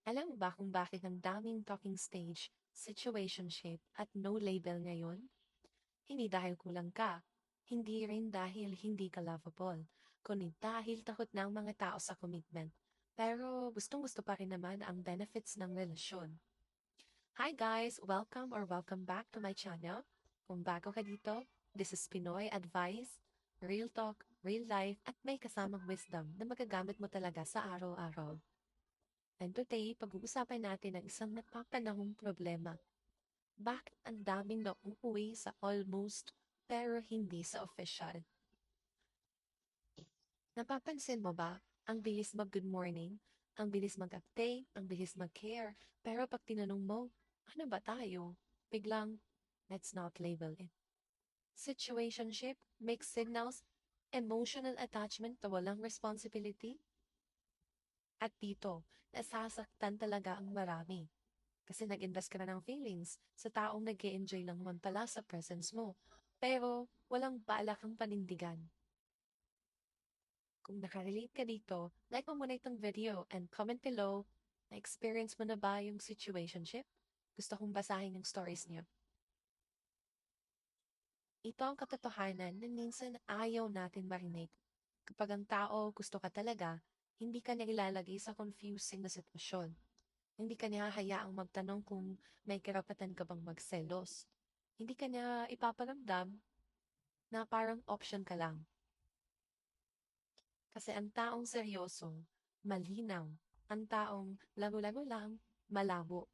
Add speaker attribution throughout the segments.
Speaker 1: Alam mo ba kung bakit ang daming talking stage, situationship at no label ngayon? Hindi dahil kulang ka. Hindi rin dahil hindi ka lovable, kundi dahil takot na ang mga tao sa commitment. Pero gustong-gusto pa rin naman ang benefits ng relasyon. Hi guys! Welcome back to my channel. Kung bago ka dito, this is Pinoy Advice, real talk, real life, at may kasamang wisdom na magagamit mo talaga sa araw-araw. And today, pag-uusapan natin ang isang napapanahong problema. Bakit ang daming nauuwi sa almost pero hindi sa official? Napapansin mo ba? Ang bilis mag-good morning, ang bilis mag-update, ang bilis mag-care. Pero pag tinanong mo, ano ba tayo? Biglang, let's not label it. Situationship, mixed signals, emotional attachment na walang responsibility. At dito, nasasaktan talaga ang marami. Kasi nag-invest ka na ng feelings sa taong nag enjoy lang naman pala sa presence mo. Pero walang balak ang panindigan. Kung nakarelate ka dito, like mo muna itong video and comment below, na-experience mo na ba yung situationship? Gusto kong basahin yung stories niyo. Ito ang katotohanan na minsan ayaw natin marinig. Kapag ang tao gusto ka talaga, hindi ka niya ilalagay sa confusing na sitwasyon. Hindi ka niya hayaang magtanong kung may karapatan ka bang magselos. Hindi ka niya ipaparamdam na parang option ka lang. Kasi ang taong seryoso, malinaw. Ang taong lago-lago lang, malabo.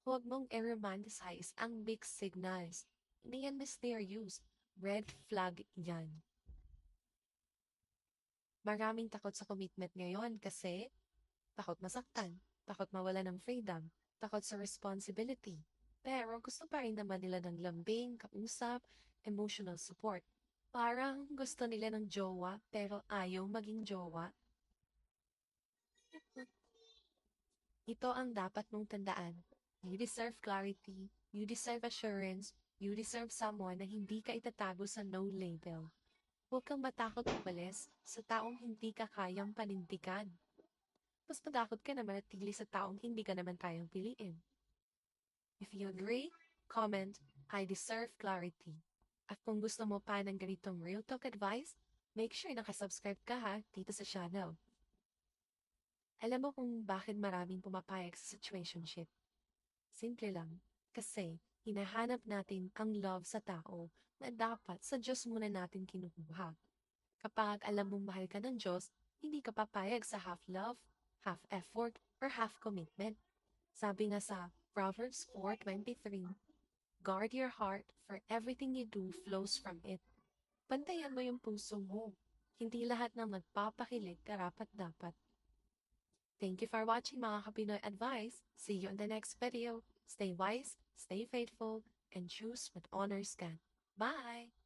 Speaker 1: Huwag mong i-romanticize ang big signals. Hindi yan mysterious. Red flag yan. Maraming takot sa commitment ngayon kasi takot masaktan, takot mawala ng freedom, takot sa responsibility. Pero gusto pa rin naman nila ng lambing, kausap, emotional support. Parang gusto nila ng jowa pero ayaw maging jowa. Ito ang dapat mong tandaan. You deserve clarity, you deserve assurance, you deserve someone na hindi ka itatago sa no label. Huwag kang matakot umalis sa taong hindi ka kayang panindigan. Mas matakot ka na manatili sa taong hindi ka naman kayang piliin. If you agree, comment, I deserve clarity. At kung gusto mo pa ng ganitong real talk advice, make sure nakasubscribe ka ha dito sa channel. Alam mo kung bakit maraming pumapayag sa situationship? Simple lang. Kasi hinahanap natin ang love sa tao na dapat sa Diyos muna natin kinukuha. Kapag alam mong mahal ka ng Diyos, hindi ka papayag sa half love, half effort, or half commitment. Sabi nga sa Proverbs 4:23, guard your heart for everything you do flows from it. Pantayan mo yung puso mo. Hindi lahat ng magpapakilig karapat dapat. Thank you for watching mga Kapinoy Advice. See you in the next video. Stay wise, stay faithful, and choose what honors God. Bye!